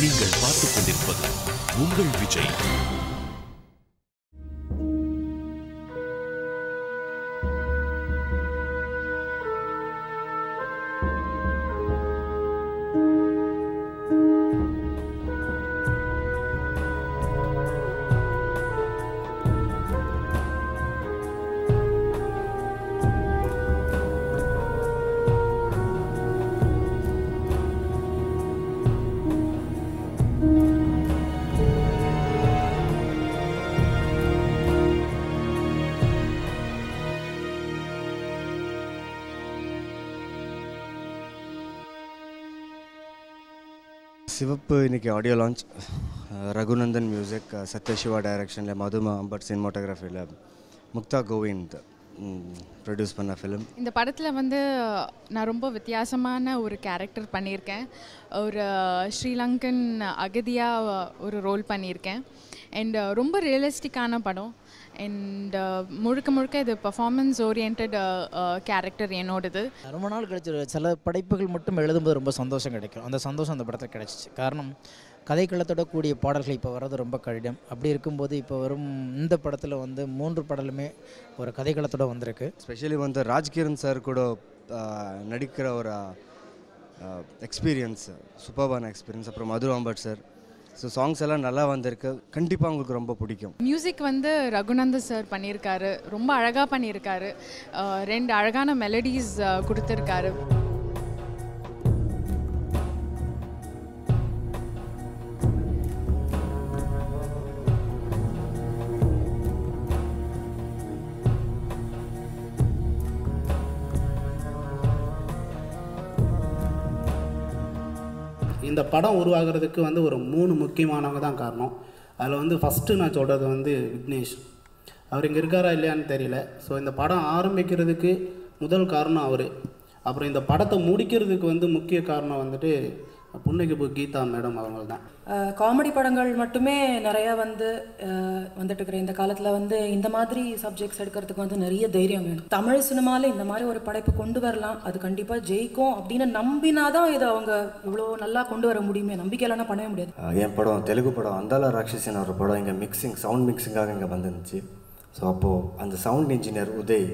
நீங்கள் பார்த்துக் கொண்டிருப்பது உங்கள் விஜய். சிவப்பு இன்னைக்கு audio launch. Raghunandan music, Sathyasiva டைரக்ஷனில், மதுமா அம்பட் சினிமாட்டோகிராஃபியில், முக்தா கோவிந்த் ப்ரொடியூஸ் பண்ண ஃபிலிம். இந்த படத்தில் வந்து நான் ரொம்ப வித்தியாசமான ஒரு கேரக்டர் பண்ணியிருக்கேன். ஒரு ஸ்ரீலங்கன் அகதியாக ஒரு ரோல் பண்ணியிருக்கேன். அண்ட் ரொம்ப ரியலிஸ்டிக்கான படம். அண்ட் முழுக்க இது பர்ஃபார்மன்ஸ் ஓரியன்ட் கேரக்டர் என்னோடது. ரொம்ப நாள் கிடச்சிரு. சில படைப்புகள் மட்டும் எழுதும்போது ரொம்ப சந்தோஷம் கிடைக்கும். அந்த சந்தோஷம் அந்த படத்தில் கிடச்சிச்சு. காரணம், கதைக்களத்தோட கூடிய பாடல்கள் இப்போ வர்றது ரொம்ப கடினம். அப்படி இருக்கும்போது இப்போ வரும் இந்த படத்தில் வந்து 3 பாடலுமே ஒரு கதைக்களத்தோடு வந்திருக்கு. ஸ்பெஷலி வந்து ராஜ்கிரண் சார் கூட நடிக்கிற ஒரு எக்ஸ்பீரியன்ஸ், சூப்பர்பான எக்ஸ்பீரியன்ஸ். அப்புறம் Madhu Ambat sir. So songs எல்லாம் நல்லா வந்திருக்கு. கண்டிப்பாக உங்களுக்கு ரொம்ப பிடிக்கும். மியூசிக் வந்து ரகுநந்தன் சார் பண்ணியிருக்காரு. ரொம்ப அழகாக பண்ணியிருக்காரு. 2 அழகான மெலடிஸ் கொடுத்துருக்காரு. இந்த படம் உருவாகிறதுக்கு வந்து ஒரு 3 முக்கியமானவங்க தான் காரணம். அதில் வந்து ஃபஸ்ட்டு நான் சொல்கிறது வந்து விக்னேஷ். அவர் இங்கே இருக்காரா இல்லையான்னு தெரியல. ஸோ இந்த படம் ஆரம்பிக்கிறதுக்கு முதல் காரணம் அவர். அப்புறம் இந்த படத்தை முடிக்கிறதுக்கு வந்து முக்கிய காரணம் வந்துட்டு புன்னகைப்பு கீதா மேடம் அவங்க தான். காமெடி படங்கள் மட்டுமே நிறையா வந்துட்டு இருக்கிற இந்த காலத்தில் வந்து இந்த மாதிரி சப்ஜெக்ட்ஸ் எடுக்கிறதுக்கு வந்து நிறைய தைரியம் வேணும். தமிழ் சினிமாவில் இந்த மாதிரி ஒரு படைப்பு கொண்டு வரலாம், அது கண்டிப்பாக ஜெயிக்கும் அப்படின்னு நம்பினாதான் இதை அவங்க இவ்வளோ நல்லா கொண்டு வர முடியுமே. நம்பிக்கையிலனா பண்ணவே முடியாது. என் படம் தெலுங்கு படம் அந்தால ராட்சசின் ஒரு படம் இங்கே சவுண்ட் மிக்சிங்காக இங்கே வந்துருந்துச்சு. ஸோ அப்போது அந்த சவுண்ட் இன்ஜினியர் உதய்,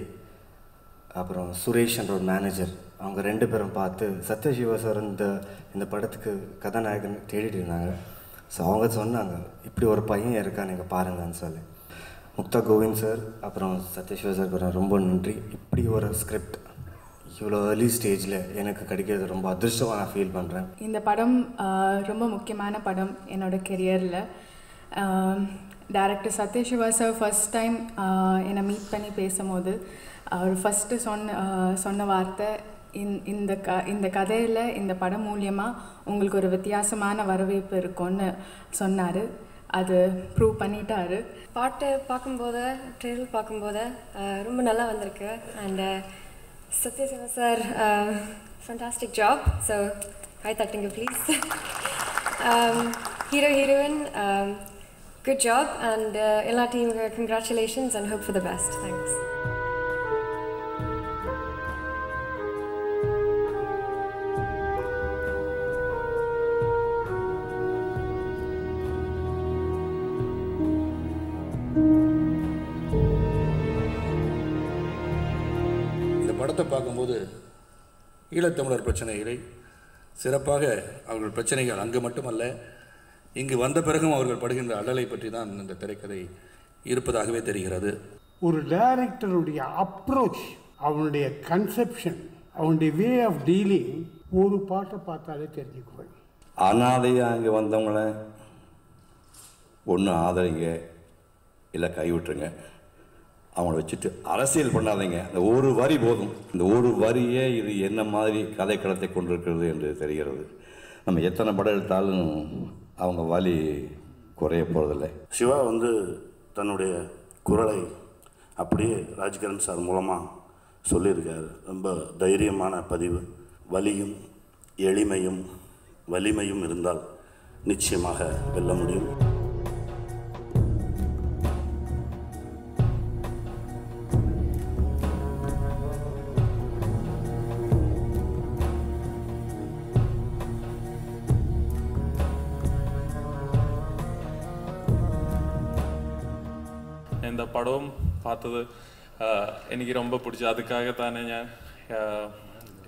அப்புறம் சுரேஷ்ன்ற ஒரு மேனேஜர், அவங்க 2 பேரும் பார்த்து சத்யசிவா சார் இந்த படத்துக்கு கதாநாயகன் தேடிட்டு இருந்தாங்க. ஸோ அவங்க சொன்னாங்க, இப்படி ஒரு பையன் இருக்கா, நீங்கள் பாருங்கன்னு சொல்லி. முக்தா கோவிந்த் சார் அப்புறம் சத்யசிவா சார் ரொம்ப நன்றி. இப்படி ஒரு ஸ்கிரிப்ட் இவ்வளோ ஏர்லி ஸ்டேஜில் எனக்கு கிடைக்கிறது ரொம்ப அதிர்ஷ்டமாக நான் ஃபீல் பண்ணுறேன். இந்த படம் ரொம்ப முக்கியமான படம் என்னோடய கெரியரில். Director Sathyasiva sir first time என்னை மீட் பண்ணி பேசும்போது அவர் ஃபஸ்ட்டு சொன்ன வார்த்தை, இந்த கதையில் இந்த படம் மூலியமாக உங்களுக்கு ஒரு வித்தியாசமான வரவேற்பு இருக்கும்னு சொன்னார். அது ப்ரூவ் பண்ணிட்டாரு. பாட்டு பார்க்கும்போது, ட்ரெயிலர் பார்க்கும்போது ரொம்ப நல்லா வந்திருக்கு. And Sathyasiva sir fantastic job. So high தட்டுங்க please. Hero heroine good job. And எல்லா டீமுக்கு congratulations and hope for the best. Thanks. படத்தை பார்க்கும்போது ஈழத்தமிழர் பிரச்சனைகளை சிறப்பாக அவர்கள் பிரச்சனைகள் அங்கு மட்டுமல்ல இங்கு வந்த பிறகும் அவர்கள் படுகின்ற அல்லலை பற்றி தான் இந்த திரைக்கதை இருப்பதாகவே தெரிகிறது. ஒரு டைரக்டருடைய அப்ரோச், அவனுடைய கன்செப்ஷன், அவனுடைய வே ஆஃப் டீலிங் ஒரு பாட்டை பார்த்தாலே தெரிஞ்சுக்குவேன். அனாதையாக இங்கே வந்தவங்கள ஒன்று ஆதரிங்க, இல்லை கைவிட்டுருங்க. அவங்கள வச்சுட்டு அரசியல் பண்ணாதீங்க. அந்த ஒரு வரி போதும். இந்த ஒரு வரியே இது என்ன மாதிரி கதைக்களத்தை கொண்டிருக்கிறது என்று தெரிகிறது. நம்ம எத்தனை படம் எடுத்தாலும் அவங்க வலி குறைய போகிறதில்லை. சிவா வந்து தன்னுடைய குரலை அப்படியே ராஜ்கிரண் சார் மூலமாக சொல்லியிருக்காரு. ரொம்ப தைரியமான பதிவு. வலியும் எளிமையும் வலிமையும் இருந்தால் நிச்சயமாக வெல்ல முடியும். இந்த படம் பார்த்தது எனக்கு ரொம்ப பிடிச்சி. அதுக்காகத்தானே ഞാൻ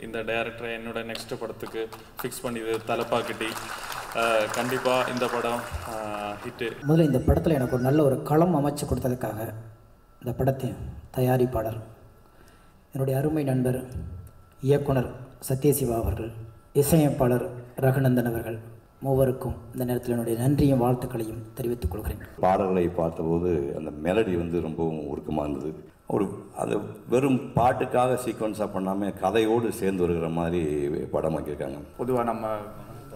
இந்த டைரக்டரை என்னோட நெக்ஸ்ட் படத்துக்கு ஃபிக்ஸ் பண்ணிது தலப்பாக்கட்டி. கண்டிப்பாக இந்த படம் ஹிட்டு. முதல்ல இந்த படத்தில் எனக்கு ஒரு நல்ல ஒரு களம் அமைச்சு கொடுத்ததுக்காக இந்த படத்தின் தயாரிப்பாளர் என்னுடைய அருமை நண்பர் இயக்குனர் சத்யசிவா அவர்கள், இசையமைப்பாளர் ரகுநந்தன் அவர்கள், மூவருக்கும் இந்த நேரத்தில் என்னுடைய நன்றியும் வாழ்த்துக்களையும் தெரிவித்துக் கொள்கிறேன். பாடல்களை பார்த்தபோது அந்த மெலடி ரொம்பவும் உருக்கமாக இருந்தது. அதை வெறும் பாட்டுக்காக சீக்வன்ஸாக பண்ணாமல் கதையோடு சேர்ந்து வருகிற மாதிரி படம் ஆக்கியிருக்காங்க. பொதுவாக நம்ம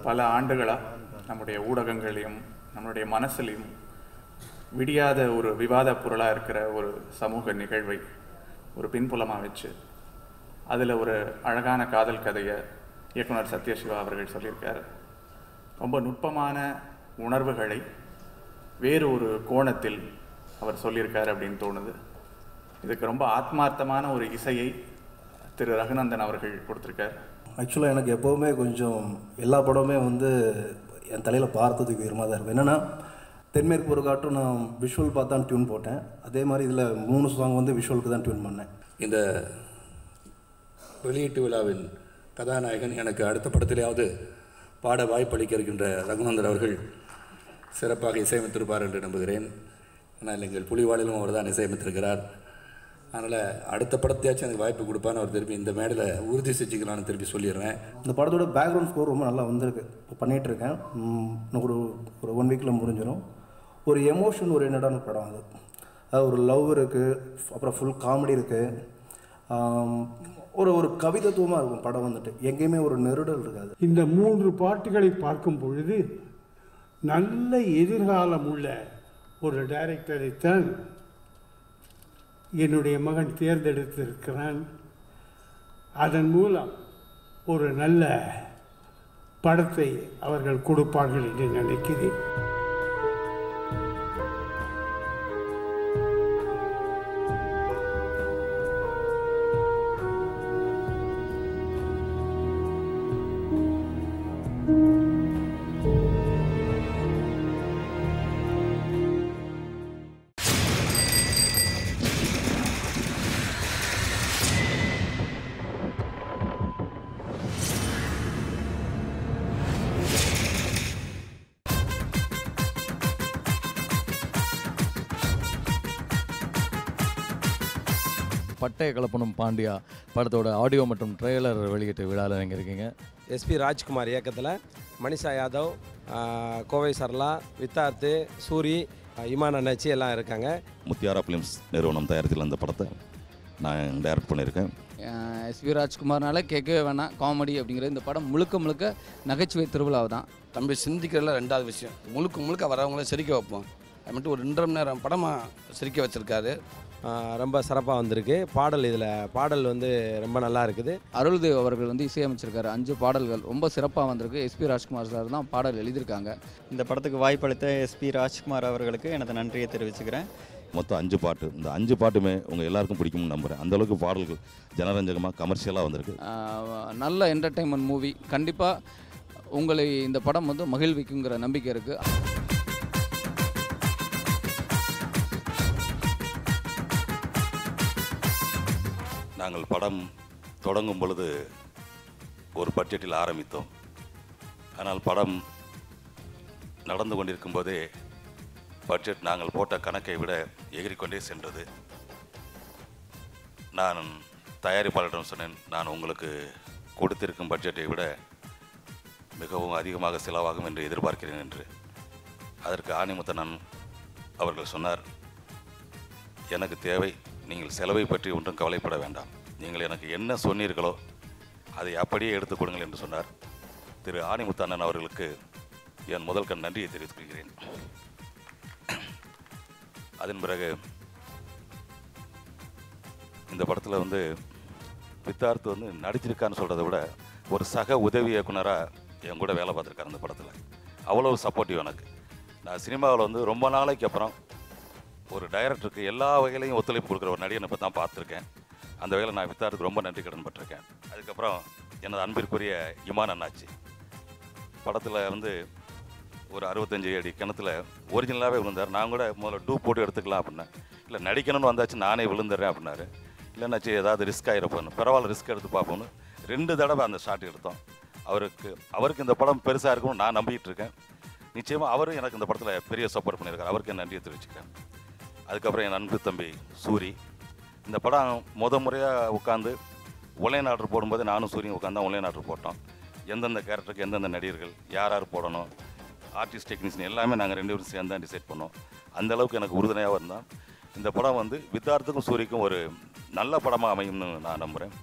பல ஆண்டுகளாக நம்முடைய ஊடகங்களையும் நம்மளுடைய மனசுலையும் விடியாத ஒரு விவாத பொருளாக இருக்கிற ஒரு சமூக நிகழ்வை ஒரு பின்புலமாக வச்சு அதில் ஒரு அழகான காதல் கதையை இயக்குனர் சத்யசிவா அவர்கள் சொல்லியிருக்கார். ரொம்ப நுட்பமான உணர்வுகளை வேறு ஒரு கோணத்தில் அவர் சொல்லியிருக்கார் அப்படின்னு தோணுது. இதுக்கு ரொம்ப ஆத்மார்த்தமான ஒரு இசையை திரு ரகுநந்தன் அவர்கள் கொடுத்துருக்கார். ஆக்சுவலாக எனக்கு எப்போவுமே கொஞ்சம் எல்லா படமுமே என் தலையில் பார்த்ததுக்கு விரும்பாக தான் இருக்கும். என்னென்னா தென்மேற்கு ஒரு காட்டும் நான் விஷுவல் பார்த்து தான் டியூன் போட்டேன். அதே மாதிரி இதில் 3 சாங் விஷுவலுக்கு தான் டியூன் பண்ணேன். இந்த வெளியீட்டு விழாவின் கதாநாயகன் எனக்கு அடுத்த படத்திலேயாவது பாட வாய்ப்பளிக்க இருக்கின்ற ரகுநந்தன் அவர்கள் சிறப்பாக இசையமைத்திருப்பார் என்று நம்புகிறேன். ஆனால் எங்கள் புலிவாளிலும் அவர் தான் இசையமைத்திருக்கிறார். அதனால் அடுத்த படத்தையாச்சும் எனக்கு வாய்ப்பு கொடுப்பான்னு அவர் திருப்பி இந்த மேடையில் உறுதி செஞ்சுக்கலான்னு திருப்பி சொல்லிடுறேன். இந்த படத்தோட பேக்ரவுண்ட் ஸ்கோர் ரொம்ப நல்லா வந்திருக்கு. இப்போ பண்ணிகிட்ருக்கேன். ஒரு 1 வீக்கில் முடிஞ்சிடும். ஒரு எமோஷன் ஓரியன்டான படம் அது. ஒரு லவ் இருக்குது, அப்புறம் ஃபுல் காமெடி இருக்குது, ஒரு கவிதத்துவமாக இருக்கும் படம். எங்கேயுமே ஒரு நெருடல் இருக்காது. இந்த 3 பாட்டுகளை பார்க்கும் பொழுது நல்ல எதிர்காலம் உள்ள ஒரு டைரக்டரைத்தான் என்னுடைய மகன் தேர்ந்தெடுத்திருக்கிறான். அதன் மூலம் ஒரு நல்ல படத்தை அவர்கள் கொடுப்பார்கள் என்று நினைக்கிறேன். பட்டய கலப்பனும் பாண்டியா படத்தோட ஆடியோ மற்றும் ட்ரெய்லர் வெளியிட்ட விழாவில் நீங்கள் இருக்கீங்க. எஸ்பி ராஜ்குமார் இயக்கத்தில் மனிஷா யாதவ், கோவை சரளா, வித்தார்த்து, சூரி, இமான் அண்ணாச்சி எல்லாம் இருக்காங்க. முத்தியாரா ஃபிலிம்ஸ் நிறுவனம் தயாரித்தில் அந்த படத்தை நான் டைரக்ட் பண்ணியிருக்கேன். எஸ்பி ராஜ்குமார்னால கேட்கவே வேணாம். காமெடி அப்படிங்கிறது இந்த படம் முழுக்க நகைச்சுவை திருவிழாவை தான். தம்பி சிந்திக்கிறதுல 2வது விஷயம், முழுக்க வரவங்கள சிரிக்க வைப்போம். அது மட்டும் ஒரு 2.5 மணி நேரம் படமாக சிரிக்க வச்சுருக்காரு. ரொம்ப சிறப்பாக வந்திருக்கு. பாடல் ரொம்ப நல்லா இருக்குது. அருள்தேவ் அவர்கள் இசையமைச்சிருக்காரு. 5 பாடல்கள் ரொம்ப சிறப்பாக வந்திருக்கு. எஸ்பி ராஜ்குமார் சார் தான் பாடல் எழுதியிருக்காங்க. இந்த படத்துக்கு வாய்ப்பளித்த எஸ்பி ராஜ்குமார் அவர்களுக்கு எனது நன்றியை தெரிவிச்சுக்கிறேன். மொத்தம் 5 பாட்டு. இந்த 5 பாட்டுமே உங்கள் எல்லாருக்கும் பிடிக்கும்னு நம்புகிறேன். அந்தளவுக்கு பாடல்கள் ஜனரஞ்சகமாக கமர்ஷியலாக வந்திருக்கு. நல்ல என்டர்டெயின்மெண்ட் மூவி. கண்டிப்பாக உங்களை இந்த படம் மகிழ்விக்குங்கிற நம்பிக்கை இருக்குது. நாங்கள் படம் தொடங்கும் பொழுது ஒரு பட்ஜெட்டில் ஆரம்பித்தோம். ஆனால் படம் நடந்து கொண்டிருக்கும் போதே பட்ஜெட் நாங்கள் போட்ட கணக்கை விட எகிரிக்கொண்டே சென்றது. நான் தயாரிப்பாளரிடம் சொன்னேன், நான் உங்களுக்கு கொடுத்திருக்கும் பட்ஜெட்டை விட மிகவும் அதிகமாக செலவாகும் என்று எதிர்பார்க்கிறேன் என்று. அதற்கு ஆணிமுத்தன் அவர்கள் சொன்னார், எனக்கு தேவை, நீங்கள் செலவை பற்றி ஒன்றும் கவலைப்பட வேண்டாம், நீங்கள் எனக்கு என்ன சொன்னீர்களோ அதை அப்படியே எடுத்துக் கொடுங்கள் என்று சொன்னார். திரு ஆணிமுத்தண்ணன் அவர்களுக்கு என் முதல் கண் நன்றியை தெரிவித்துக் கொள்கிறேன். அதன் பிறகு இந்த படத்தில் வித்தார்த்து நடிச்சிருக்கான்னு சொல்கிறத விட ஒரு சக உதவி இயக்குனராக என் கூட வேலை பார்த்துருக்காரு அந்த படத்தில். அவ்வளோ சப்போர்ட்டிவ் எனக்கு. நான் சினிமாவில் ரொம்ப நாளைக்கு அப்புறம் ஒரு டைரக்டருக்கு எல்லா வகையிலையும் ஒத்துழைப்பு கொடுக்குற ஒரு நடிகனை இப்போ தான் பார்த்துருக்கேன். அந்த வகையில் நான் வித்தாருக்கு ரொம்ப நன்றி கடன் பட்டிருக்கேன். அதுக்கப்புறம் எனது அன்பிற்குரிய இமான் அண்ணாச்சி படத்தில் ஒரு 65 அடி கிணத்துல ஒரிஜினலாகவே விழுந்தார். நான் கூட முதல்ல டூப் போட்டு எடுத்துக்கலாம் அப்படின்னேன். இல்லை நடிக்கணும்னு வந்தாச்சு நானே விழுந்துடுறேன் அப்படின்னாரு. இல்லைன்னாச்சு ஏதாவது ரிஸ்க் ஆகிருப்போன்னு, பரவாயில்ல ரிஸ்க் எடுத்து பார்ப்போன்னு 2 தடவை அந்த ஷாட் எடுத்தோம். அவருக்கு இந்த படம் பெருசாக இருக்கும்னு நான் நம்பிக்கிட்டு இருக்கேன். நிச்சயமாக அவரும் எனக்கு இந்த படத்தில் பெரிய சப்போர்ட் பண்ணியிருக்காரு. அவருக்கு என் நன்றியை தெரிவிச்சுக்கிறேன். அதுக்கப்புறம் என் அன்பு தம்பி சூரி. இந்த படம் முறையாக உட்காந்து ஒன்லைன் ஆர்டர் போடும்போது நானும் சூரியும் உட்காந்து தான் ஒன்லைன் ஆர்டர் போட்டோம். எந்தெந்த கேரக்டருக்கு எந்தெந்த நடிகர்கள் யார் போடணும், ஆர்டிஸ்ட் டெக்னீஷியன் எல்லாமே நாங்கள் 2 பேரும் சேர்ந்து தான் டிசைட் பண்ணோம். அந்தளவுக்கு எனக்கு உறுதுணையாக இருந்தான். இந்த படம் வந்து வித்தார்த்துக்கும் சூரிக்கும் ஒரு நல்ல படமாக அமையும்னு நான் நம்புகிறேன்.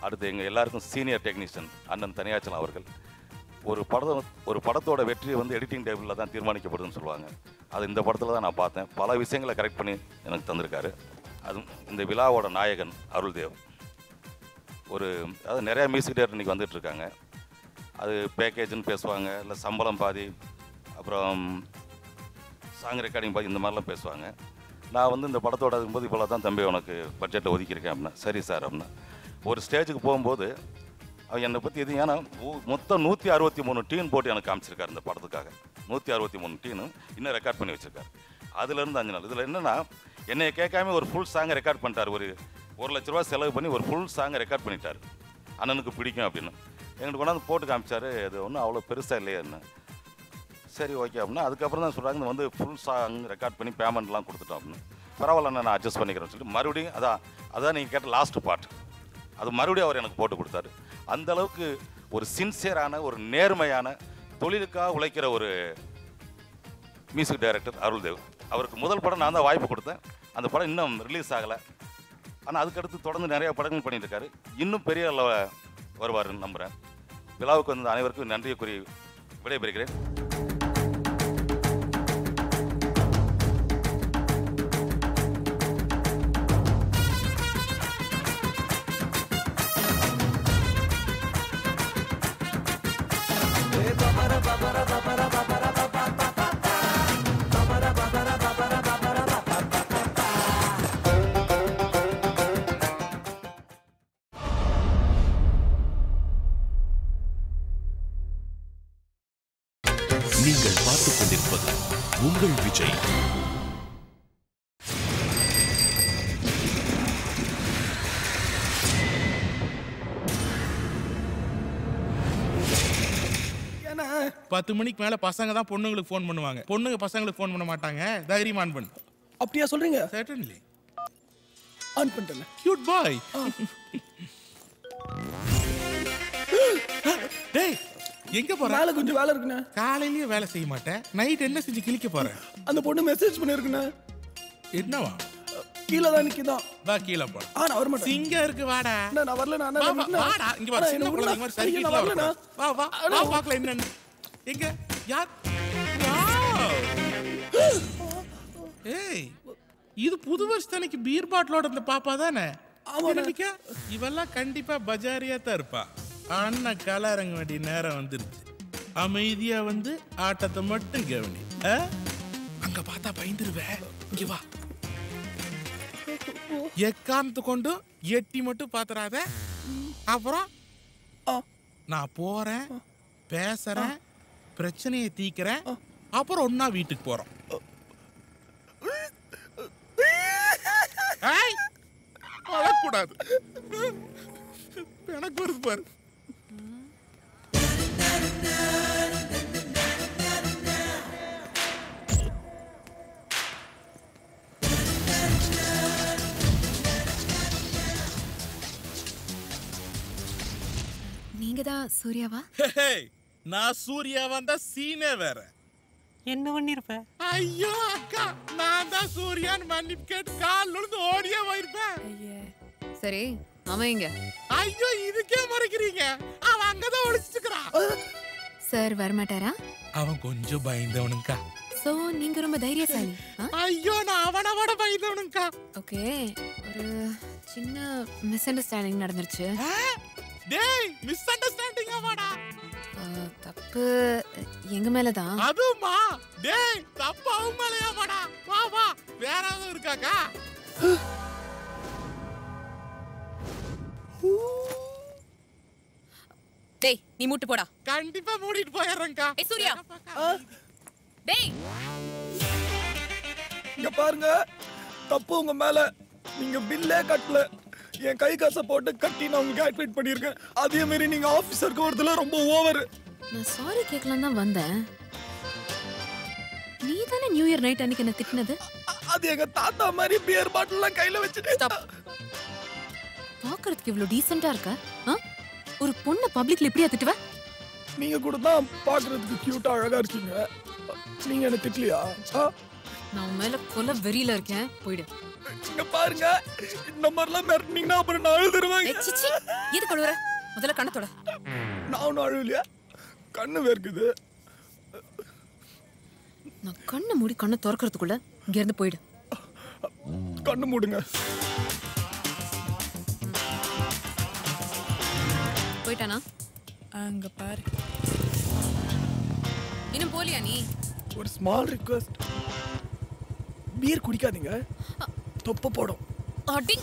அடுத்து எங்கள் எல்லாருக்கும் சீனியர் டெக்னீஷியன் அண்ணன் தனியாச்சலம் அவர்கள். ஒரு படத்தோட வெற்றி வந்து எடிட்டிங் டேபிளில் தான் தீர்மானிக்கப்படுதுன்னு சொல்லுவாங்க. அது இந்த படத்தில் தான் நான் பார்த்தேன். பல விஷயங்களை கரெக்ட் பண்ணி எனக்கு தந்திருக்காரு. அதுவும் இந்த விழாவோட நாயகன் அருள்தேவ். அதாவது நிறையா மியூசிக் டேரக்டர் இன்றைக்கி வந்துட்டுருக்காங்க. அது பேக்கேஜ்னு பேசுவாங்க, இல்லை சம்பளம் பாதி, அப்புறம் சாங் ரெக்கார்டிங் பாதி, இந்த மாதிரிலாம் பேசுவாங்க. நான் வந்து இந்த படத்தோட இருக்கும்போது இவ்வளோ தான் தம்பி உனக்கு பட்ஜெட்டை ஒதுக்கியிருக்கேன் அப்படின்னா, சரி சார் அப்படின்னா. ஒரு ஸ்டேஜுக்கு போகும்போது அவன் என்னை பற்றி எது, ஏன்னா மொத்தம் 163 டீன் போட்டு எனக்கு காமிச்சிருக்காரு இந்த படத்துக்காக. 163 டீனு இன்னும் ரெக்கார்ட் பண்ணி வச்சுருக்காரு. அதுலேருந்து 5 நாள். இதில் என்னென்னா என்னை கேட்காம ஒரு ஃபுல் சாங்கை ரெக்கார்ட் பண்ணிட்டார். ஒரு 1 லட்ச ரூபா செலவு பண்ணி ஒரு ஃபுல் சாங்கை ரெக்கார்ட் பண்ணிட்டார். அண்ணனுக்கு பிடிக்கும் அப்படின்னு எங்களுக்கு கொண்டாந்து போட்டு காமிச்சார். அது ஒன்றும் அவ்வளோ பெருசாக இல்லையா என்ன, சரி ஓகே அப்படின்னா. அதுக்கப்புறம் தான் சொல்கிறாங்க இந்த வந்து ஃபுல் சாங் ரெக்கார்ட் பண்ணி பேமெண்ட்லாம் கொடுத்துட்டோம் அப்படின்னு. பரவாயில்ல நான் அட்ஜஸ்ட் பண்ணிக்கிறேன்னு சொல்லிட்டு மறுபடியும் அதான் நீங்கள் கேட்ட லாஸ்ட் பார்ட் அது மறுபடியும் அவர் எனக்கு போட்டு கொடுத்தாரு. அந்தளவுக்கு ஒரு சின்சியரான, ஒரு நேர்மையான, தொழிலுக்காக உழைக்கிற ஒரு மியூசிக் டைரக்டர் அருள்தேவ். அவருக்கு முதல் படம் நான் தான் வாய்ப்பு கொடுத்தேன். அந்த படம் இன்னும் ரிலீஸ் ஆகலை. ஆனால் அதுக்கடுத்து தொடர்ந்து நிறையா படங்கள் பண்ணிட்டு இருக்காரு. இன்னும் பெரிய அளவில் வருவாருன்னு நம்புகிறேன். விழாவுக்கு வந்து அனைவருக்கும் நன்றியை கூறி விடைபெறுகிறேன். நீங்கள் பார்த்துக் கொண்டிருப்பது உங்கள் விஜய். பத்து மணிக்கு மேல பசங்க தான் பொண்ணுங்களுக்கு ஃபோன் பண்ணுவாங்க, பொண்ணுங்க பசங்களுக்கு ஃபோன் பண்ண மாட்டாங்க. தைரியமா ஆன் பண்ணு. அப்படியா சொல்றீங்க? சர்டன்லி. ஆன் பண்ணிட்டேன். கியூட் பாய். டேய் எங்க போற? வேலை கொஞ்சம் வேலை இருக்குண்ணே. காலையிலேயே வேலை செய்ய மாட்டேன், நைட் என்ன செஞ்சு கிழிக்க போற? அந்த பொண்ணு மெசேஜ் பண்ணிருக்குண்ணே. என்னவா? கீழே தான் நிக்குதான். வா கீழே போ. நான் வர மாட்டேன். சிங்கம் இருக்கு வாடா. நான் வரல. நான் வாடா இங்க வா. சின்ன குழந்தை மாதிரி சைக்கிள்ல வரல. வா வா வா பார்க்கலாம் என்னன்னு. எங்க யார்? ஏய் இது புது வருஷத்தனைக்கு பீர் பாட்டிலோட இந்த பாப்பா தானே? நினைக்க இவெல்லாம் கண்டிப்பா பஜாரியா தான் இருப்பா. அண்ணன் கலரங்க வேண்டிய நேரம் வந்துருச்சு. அமைதியா வந்து ஆட்டத்தை மட்டும் கவனி. அங்க பார்த்தா பயந்துருவேன். இங்க வா. எக்காரணத்து கொண்டு எட்டி மட்டும் பாத்துறாத. அப்புறம் நான் போறேன், பேசுறேன், பிரச்சனையை தீக்கிறேன், அப்புறம் ஒன்னா வீட்டுக்கு போறோம். அழக்கூடாது, எனக்கு வருது பாரு. நீங்க தான் சூர்யாவா? நான் சூர்யாவா தான் சீனே வேற. என்ன பண்ணிருப்ப? ஐயோ அக்கா, நான் தான் சூர்யான்னு மன்னிப்பு கேட்டு கால் விழுந்து ஓடியே போயிருப்பேன். சரி அவன் எங்க? ஐயோ இதுக்கே மறைக்கிறீங்க, அவன் அங்கதான் ஒளிச்சிருக்கான். சார் வரமாட்டாரா? அவன் கொஞ்சம் பயந்தவனுக்கா. சோ நீங்க ரொம்ப தைரியசாலி. ஐயோ நான் அவனோட பயந்தவனுக்கா. ஓகே, ஒரு சின்ன மிஸ் அண்டர்ஸ்டாண்டிங் நடந்துருச்சு. டேய் மிஸ் அண்டர்ஸ்டாண்டிங் ஆவாடா. தப்பு எங்க மேல தான். அதுமா டேய் தப்பு அவங்க மேலயா வாடா. வா வா வேற ஏதாவது இருக்காக்கா? டேய் நீ மூட்டு போடா. கண்டிப்பா மூடிட்டு போயறேன்க்கா. ஏய் சூர்யா. டேய் இங்க பாருங்க, தப்பு உங்க மேல. நீங்க பில்லே கட்டல. என் கை காசை போட்டு கட்டி நான் உங்களுக்கு ஆக்டிவேட் பண்ணியிருக்கேன். அதே மாதிரி நீங்க ஆஃபீஸருக்கு வரதுல ரொம்ப ஓவர். நான் சாரி கேட்கலாம் தான் வந்தேன். நீ தானே நியூ இயர் நைட் அன்னைக்கு என்ன திட்டினது? அது எங்க தாத்தா மாதிரி பியர் பாட்டில்லாம் கையில வச்சுட்டு. பாக்குறதுக்கு இவ்வளவு டீசெண்டா இருக்க. ஒரு பொண்ணை பப்ளிக்ல எப்படியா திட்டுவ? நீங்க கூட தான் பாக்குறதுக்கு கியூட்டா அழகா இருக்கீங்க. நீங்க என்ன திட்டலையா? நான் மேல கொலை வெறியில இருக்கேன். போயிடு. இங்க பாருங்க, இந்த மாதிரிலாம் மிரட்டினீங்கன்னா அப்புறம் நான் அழுதுருவேன். எதுக்கு அழுவுற? முதல்ல கண்ணை தொட. நான் ஒன்றும் அழுவலையா? கண்ணு வேர்க்குது. நான் கண்ணை மூடி கண்ணை திறக்கிறதுக்குள்ள இங்க இருந்து போயிடு. கண்ணு மூடுங்க. போயிட்டானா? அங்க பாரு. இன்னும் போலியா நீ? ஒரு ஸ்மால் ரிக்வெஸ்ட். பீர் குடிக்காதீங்க, தொப்பை போடும். அடி.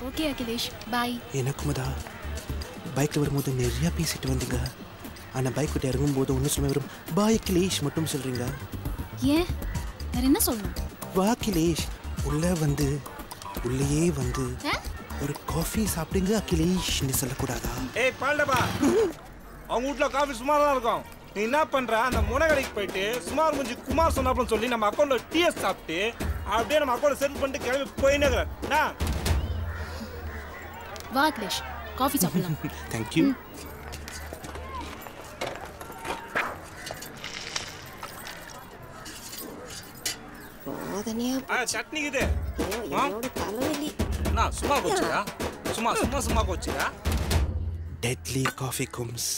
ஓகே அகிலேஷ், பாய். எனக்குமதா பைக்கில் வரும்போது நிறையா பேசிட்டு வந்தீங்க. ஆனால் பைக் விட்டு இறங்கும்போது ஒன்றும் சொல்ல வெறும் பாய் அகிலேஷ் மட்டும் சொல்கிறீங்க. ஏன் வேற என்ன சொல்லணும்? வா அகிலேஷ், உள்ளே வந்து உள்ளேயே வந்து ஒரு காஃபி சாப்பிடுங்க அகிலேஷ்னு சொல்லக்கூடாதா? ஏய் பால்டபா, அவங்க வீட்டில் காஃபி சுமார் தான் இருக்கும். நீ என்ன பண்ணுற, அந்த முனை கடைக்கு போயிட்டு சுமார் முடிஞ்சு குமார் சொன்னாப்லன்னு சொல்லி நம்ம அக்கௌண்ட்டில் டிஎஸ் சாப்பிட்டு அப்படியே நம்ம அக்கௌண்ட்டை சென்ட் பண்ணிட்டு கிளம்பி போயின்னு இருக்கிறேன். வா அகிலேஷ், காஃபி சாப்பிடலாம். தேங்க்யூ. சட்னி இது சும்மா கோச்சுக்கா, சும்மா கோச்சுக்கா. Deadly coffee கும்ஸ்.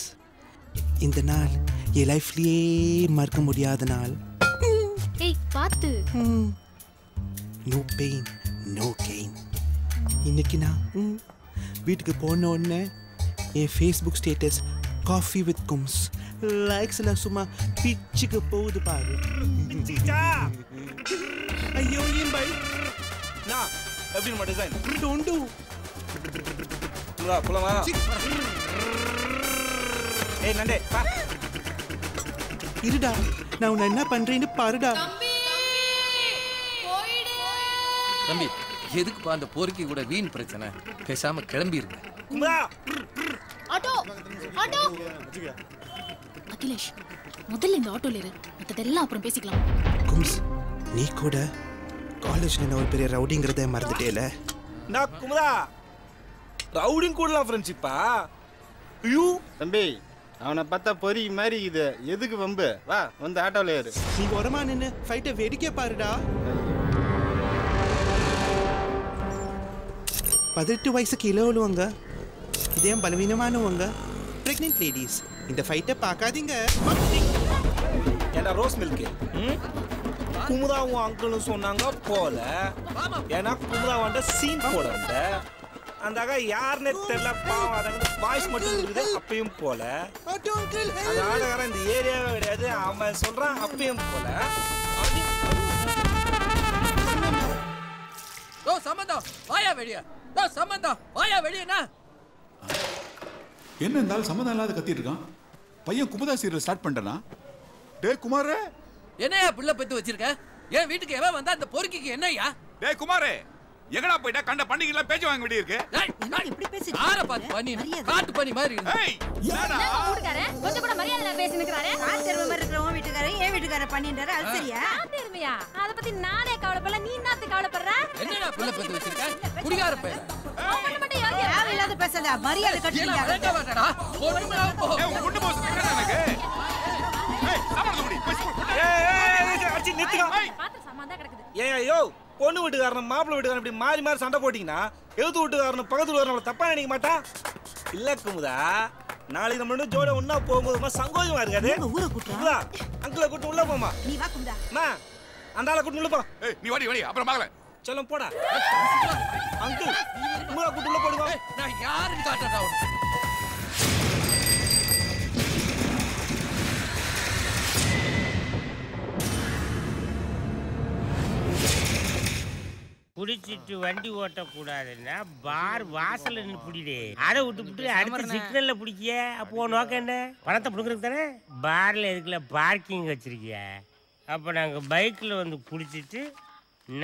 இந்த நாள் என் லைஃப்லயே மறக்க முடியாத நாள். ஏய் பாத்து. No pain no gain. இன்னைக்கு நான் வீட்டுக்கு போன உடனே என் ஃபேஸ்புக் ஸ்டேட்டஸ் காஃபி வித் கும்ஸ் லைக்ஸ் எல்லாம் சும்மா பிச்சுக்கு போகுது பாரு. ஐயோ ஏன் பை நான் எப்படி நம்ம டிசைன் டோண்டு புலமா. ஏய் நண்டே வா. இருடா, நான் உன்னை என்ன பண்றேன்னு பாருடா. தம்பி, எதுக்குப்பா அந்த போர்க்கி கூட வீண் பிரச்சனை? பேசாம கிளம்பிருங்க. Auto auto. அகிலேஷ், முதல்ல இந்த ஆட்டோல இரு, மத்ததெல்லாம் அப்புறம் பேசிக்கலாம். கும்ஸ், நீ கூட காலேஜ்ல நான் ஒரு பெரிய ரவுடிங்கிறத மறந்துட்டேல. நான் குமுதா ரவுடிங் கூடலாம் ஃப்ரெண்ட்ஷிப்பா? ஐயோ தம்பி, அவனை பார்த்தா பொறி மாதிரி இது. எதுக்கு வம்பு? வா வந்து ஆட்டோல ஏறு. நீ ஓரமா நின்னு ஃபைட்டை வேடிக்கை பாருடா. 18 வயசுக்கு கீழே உள்ளவங்க, இதே பலவீனமானவங்க, பிரெக்னென்ட் லேடிஸ் இந்த ஃபைட்டை பார்க்காதீங்க. ஏன்னா ரோஸ் மில்க் குமுதாவும் அங்கிளும் சொன்னாங்க போல. ஏன்னா குமுதா வந்து சீன் போட அந்த யாருன்னே தெரியல, பாவம் அதாவது வாய்ஸ் மட்டும் இருக்குது. அப்பயும் போல அந்த ஆடகாரன் இந்த ஏரியாவே கிடையாது, அவன் சொல்றான் அப்பயும் போல. சம்பந்தம் வாயா வெளிய, சம்பந்தம் வாயா வெளியனா. என்ன இருந்தாலும் சம்மந்தம் இல்லாத கத்திட்டு இருக்கான் பையன். குமுதா சீரியல் ஸ்டார்ட் பண்ணிட்டனா? டேய் குமாரே, என்னையா பிள்ளை பெத்து வச்சிருக்க? என் வீட்டுக்கு எவன் வந்தா அந்த பொறுக்கிக்கு என்னையா? டேய் குமாரே, எங்கடா போய்டா? கண்ட பண்ணிக்கல பேச்சு வாங்க வேண்டி இருக்கு. இப்படி பேசி ஆற பாத்து பண்ணி காட்டு பண்ணி மாதிரி இருக்கு. ஏய் என்னடா ஊர்காரே கொஞ்சம் கூட மரியாதை பேசி நிக்கறானே. காட்டு எருமை மாதிரி இருக்கற உன் வீட்டுக்காரே என் வீட்டுக்காரே பண்ணின்றாரு. அது சரியா? காட்டு எருமையா? அத பத்தி நானே கவலைப்படல, நீ என்னத்துக்கு கவலைப்படுற? என்னடா பிள்ளை பெத்து வச்சிருக்க? குடிகார பையன். அவன் மட்டும் யோகியா இல்லாத பேசாத. மரியாதை கட்டிங்க. அடங்க வாடா. ஒண்ணுமே போ. ஏய் குண்டு போஸ் என்னடா எனக்கு? ஏய் சாமான் முடி. ஏய் அச்சி நித்துங்க. பாத்து சமாதா கிடக்குது. ஏய் ஐயோ, பொண்ணு வீட்டுக்காரன் மாப்பிள்ளை வீட்டுக்காரன் இப்படி மாறி மாறி சண்டை போட்டீங்கன்னா எழுத்து வீட்டுக்காரன் பக்கத்து வீட்டுக்காரன் நம்மளை தப்பா நினைக்க மாட்டா? இல்ல குமுதா, நாளைக்கு நம்ம ரெண்டு ஜோட ஒன்னா போகும்போது சங்கோஜமா இருக்காது. ஊரை கூட்டா குமுதா, அங்கிளை கூட்டு உள்ள போமா. நீ வா குமுதா. அம்மா, அந்த ஆளை கூட்டு உள்ள போ. ஏய் நீ வாடி வாடி, அப்புறம் பார்க்கல. செல்லம் போடா. அங்கிள் குமுதா கூட்டு உள்ள போடுவா. நான் யாருன்னு காட்டறடா உனக்கு? குடிச்சிட்டு வண்டி ஓட்டக்கூடாதுன்னா பார் வாசல்ல நின்று பிடிடு. அதை விட்டு அடுத்த சிக்னல்ல பிடிக்கிய. அப்போ நோக்கம் என்ன? பணத்தை பிடிக்கிறது தானே. பார்ல எதுக்குள்ள பார்க்கிங் வச்சிருக்கிய? அப்போ நாங்கள் பைக்கில் வந்து குடிச்சிட்டு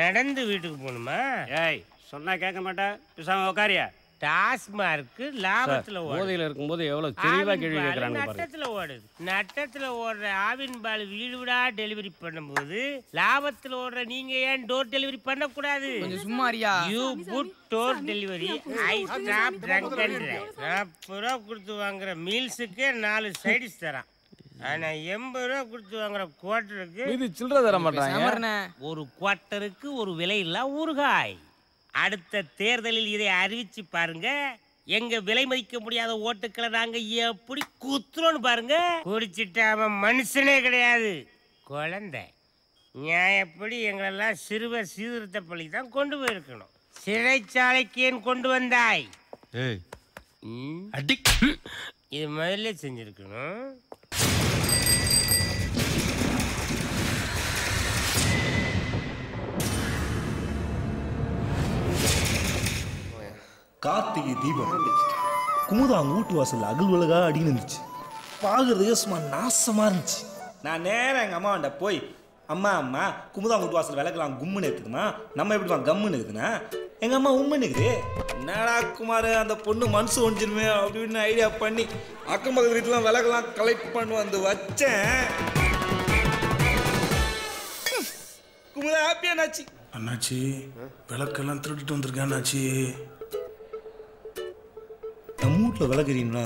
நடந்து வீட்டுக்கு போகணுமா? ஏய் சொன்னா கேட்க மாட்டேன், பேசாம உட்காரியா? டாஸ்மார்க்கு லாபத்தில் போதையில் இருக்கும்போது எவ்வளோ தெளிவாக கேள்வி கேட்குறாங்க. நட்டத்தில் ஓடுது. நட்டத்தில் ஓடுற ஆவின் பால் வீடு வீடா டெலிவரி பண்ணும்போது லாபத்தில் ஓடுற நீங்க ஏன் டோர் டெலிவரி பண்ணக்கூடாது? சும்மாரியா? You put door delivery. I stop drunk and drive. 40 ரூபா கொடுத்து வாங்குற மீல்ஸுக்கே 4 சைடிஸ் தரான். ஆனா 80 ரூபா கொடுத்து வாங்குற குவார்ட்டருக்கு இது சில்லறை தர மாட்டாங்க. ஒரு குவார்ட்டருக்கு ஒரு விலை இல்ல ஊறுகாய். அடுத்த தேர்தலில் இதை அறிவிச்சு பாருங்க. எங்க விலை மதிக்க முடியாத ஓட்டுக்களை நாங்க எப்படி குத்துறோன்னு பாருங்க. குடிச்சிட்டு அவன் மனுஷனே கிடையாது, குழந்தை. நியாயப்படி எங்களெல்லாம் சிறுவர் சீர்திருத்த பள்ளி தான் கொண்டு போயிருக்கணும். சிறைச்சாலைக்கு ஏன் கொண்டு வந்தாய்? இது முதல்ல செஞ்சிருக்கணும். கார்த்திகை தீபம் குமுதா அவங்க வீட்டு வாசல் அகல் உலகா அடின்னு இருந்துச்சு. பார்க்கறதுக்கே சும்மா நாசமாக இருந்துச்சு. நான் நேரம் எங்கள் அம்மாண்ட போய் அம்மா அம்மா குமுதா வீட்டு வாசல் விளக்கலாம் கும்முன்னு இருக்குதுமா, நம்ம எப்படி கம்முன்னு இருக்குதுன்னா எங்கள் அம்மா உம்முன்னு இருக்குது. என்னடா குமார் அந்த பொண்ணு மனசு ஒழிஞ்சிருமே அப்படின்னு ஐடியா பண்ணி அக்கம் பக்கத்து வீட்டுலாம் விளக்கெல்லாம் கலெக்ட் பண்ணி வந்து வச்சேன். குமுதா ஹாப்பியா நாச்சு. அண்ணாச்சி விளக்கெல்லாம் திருடிட்டு வந்திருக்கேன் அண்ணாச்சி. நம்ம வீட்டில் விளக்குறீங்களா?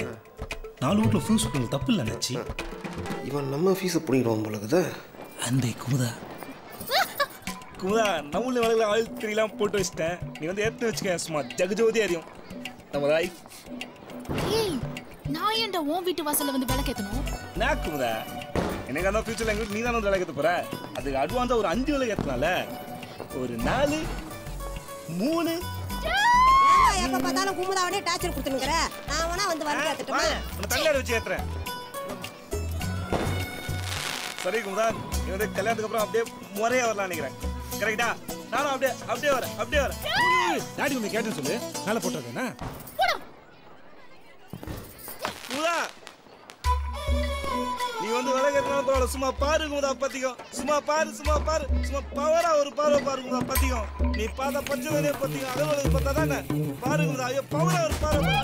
4 வீட்டில் ஃபியூஸ் பண்ண தப்பு இல்லை அண்ணாச்சி. இவன் நம்ம ஃபீஸை பிடிக்கிறோம் போலக்குதா. அந்த குமுதா குமுதா நம்ம ஊரில் விளக்குல ஆயில் திரியெல்லாம் போட்டு வச்சிட்டேன். நீ வந்து எடுத்து வச்சுக்க, சும்மா ஜகஜோதி அறியும் நம்ம ராய். நான் ஏன்டா உன் வீட்டு வாசல்ல வந்து விளக்கேத்தணும்? நான் குமுதா எனக்கு அந்த ஃபியூச்சரில் எங்கள் வீட்டு நீ தான் வந்து விளக்கேற்ற போற. அதுக்கு அட்வான்ஸாக ஒரு 5 விளக்கு ஏற்றனால ஒரு 4 3 எப்ப பார்த்தாலும் குமுதாவனே டார்ச்சர் கொடுத்துனுங்கற. நான் வேணா வந்து வந்து ஏத்துட்டமா? நான் தள்ளாட வச்சு ஏத்துறேன். சரி குமுதா, நீ வந்து கல்யாணத்துக்கு அப்புறம் அப்படியே முறையா வரலாம் நினைக்கிறேன். கரெக்டா? நானும் அப்படியே வரேன். டாடி உன்னை கேட்டேன்னு சொல்லு, மேலே போட்டுருக்கேன்னா குமுதா நீ வந்து விளக்கேற்றனால தோட சும்மா பாரு குமுதா பத்திக்கும். சும்மா பாரு சும்மா பவரா ஒரு பார்வை பாரு குமுதா பத்திக்கும். நீ பார்த்தா பச்சை பத்திக்கும் அலுவலக பார்த்தா தானே பாரு குமுதா. ஐயோ பவரா ஒரு பார்வை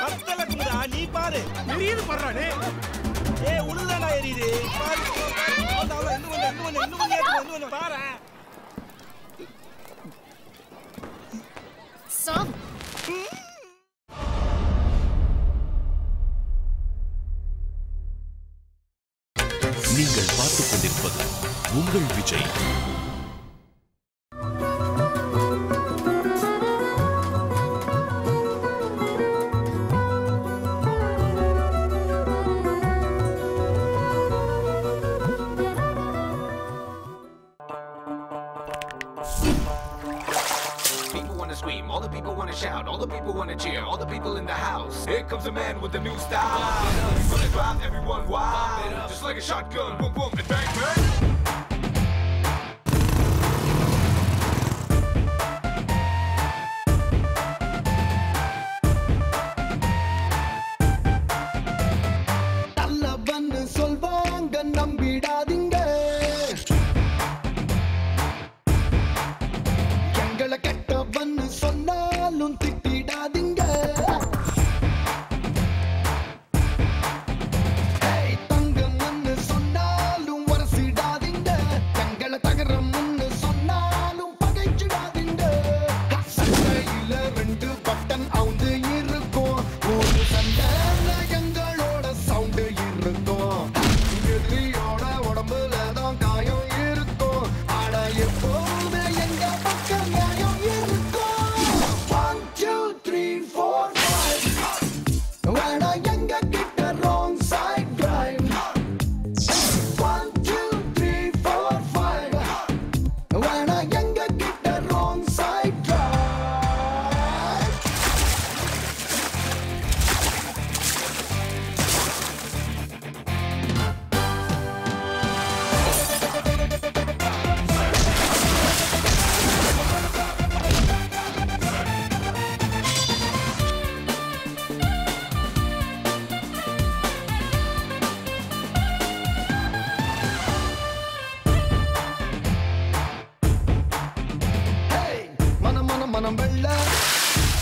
பத்தல குமுதா. நீ பாரு எரியுது பண்றானே. உழுதானா எரியுது பாரு. இன்னும் பாரு சாவு. நீங்கள் பார்த்துக் கொண்டிருப்பது உங்கள் Vijay. All the people wanna shout, all the people wanna cheer, all the people in the house. Here comes a man with a new style. He's gonna drive everyone wild, just like a shotgun, boom boom and bang bang. நல்லவன்னு சொல்வாங்க நம்பிடாதீங்க, எங்களை கெட்டவன்னு சொன்னாலும் திட்டிடாதீங்க. தங்கம்னு சொன்னாலும் வரசிடா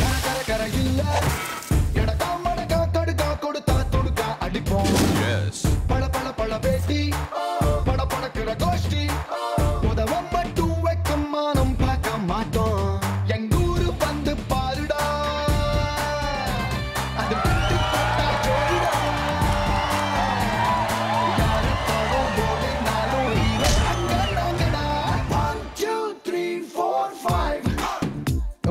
கர கர கர இல்ல எடக்கா மடக்கா கடுக்கா கொடுத்தா தொடுக்கா அடிப்போம் பள பள பள பேட்டி பட படக்கிற கோஷ்டி உதவம் மட்டும் வைக்க மானம் பார்க்க மாட்டோம் எங்கூரு வந்து பாருடா அது விட்டு போட்டா ஜோடிடா யாரு தவம் போடினாலும் ஹீரோ அங்க நாங்கடா 1 2 3 4 5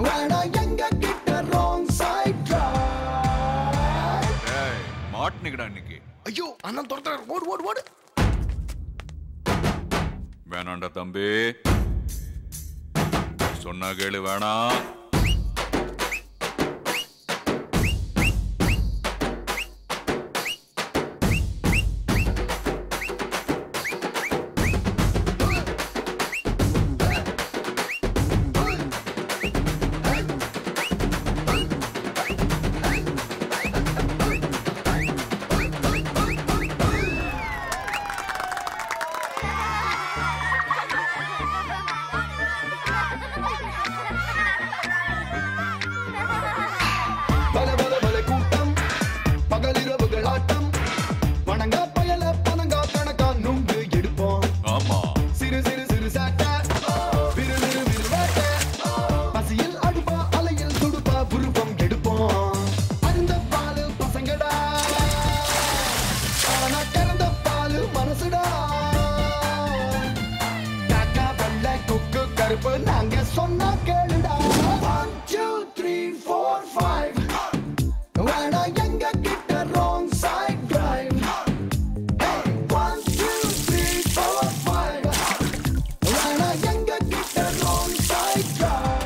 வேணா எங்க கிட்ட ராங் சைட் டிரைவ் மாட்டினிக்கடா இன்னைக்கு ஐயோ அண்ணன் துரத்துறாரு ஓடு ஓடு ஓடு வேணாண்டா தம்பி சொன்னா கேளு வேணாம் பல பல பல கூட்டம் பகலிரவுகள் ஆட்டம் வணங்கா பயல பணங்கா கணக்கா நுங்கு எடுப்போம் ஆமா சிறு சிறு சிறு சாட்டை விறு விறு விறு வேட்டை பசியில் அடுப்பா அலையில் துடுப்பா புருப்பம் எடுப்போம் அந்த பாலு பசங்கடா ஆனா கறந்த பாலு மனசுடா காக்கா வெள்ளை கொக்கு கருப்பு நாங்க சொன்னா கேளுடா 1 2 3 4 5 வேணா எங்க கிட்ட ராங் சைட் டிரைவ் 1 2 3 4 5 வேணா எங்க கிட்ட ராங் சைட் டிரைவ்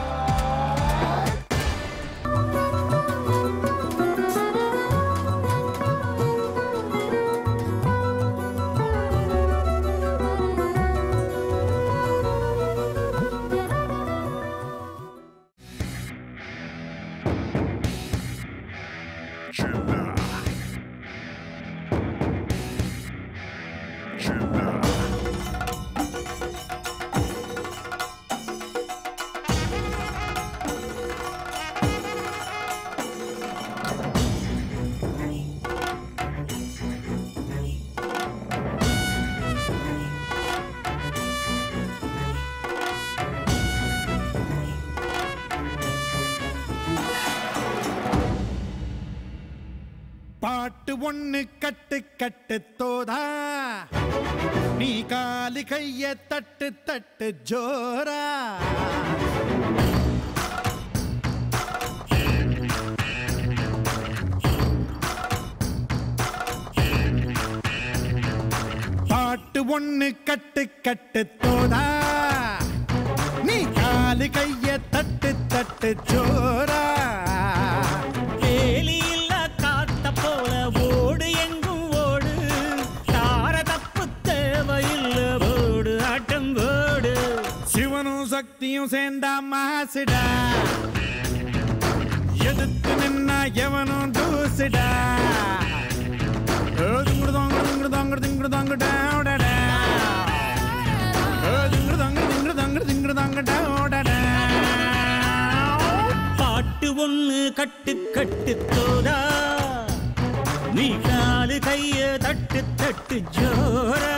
பாட்டு ஒண்ணு கட்டு கட்டு தோதா நீ காலி கைய தட்டு தட்டு ஜோரா பாட்டு ஒண்ணு கட்டு கட்டு தோதா நீ காலி கைய தட்டு தட்டு ஜோரா சக்தியும் சேர்ந்தா மாசுடா எதிர்த்து நின்னா எவனும் தூசுடா பாட்டு ஒண்ணு கட்டு கட்டு தோதா நீ காலு கைய தட்டு தட்டு ஜோரா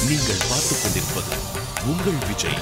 நீங்கள் பார்த்துக் கொண்டிருப்பது உங்கள் Vijay.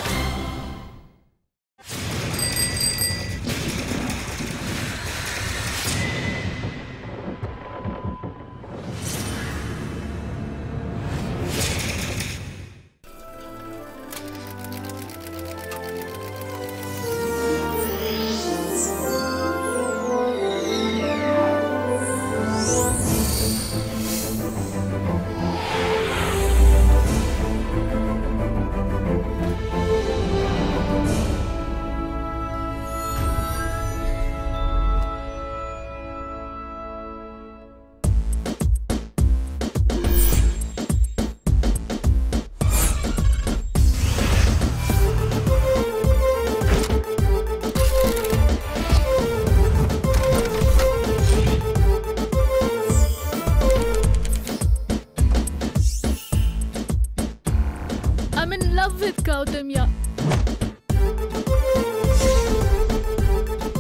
I'm in love with Gautam, yeah.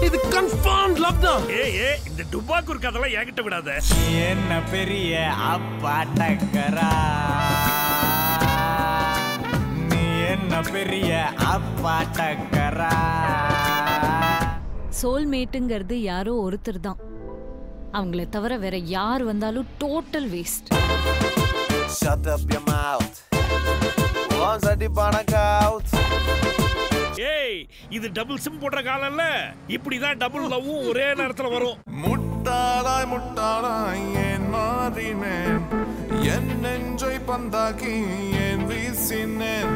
இது கன்ஃபார்ம் லவ் தான். இந்த டுபாக்கூர் கதெல்லாம் என்கிட்ட விடாத. என்ன பெரிய அப்பாட்டக்கரா, நீ என்ன பெரிய அப்பாட்டக்கரா. சோல்மேட்டுங்கிறது யாரோ ஒருத்தர் தான். அவங்கள தவிர வேற யார் வந்தாலும் total waste. Shut up your mouth. Once I dip on a couch. ஏய், இது டபுள் சிம் போடுற காலம் இல்ல. இப்படிதான் டபுள் லவ்வும் ஒரே நேரத்துல வரும். முட்டாளாய் முட்டாளாய் ஏன் மாறினேன், என் நெஞ்சை பந்தாக்கி ஏன் வீசினேன்.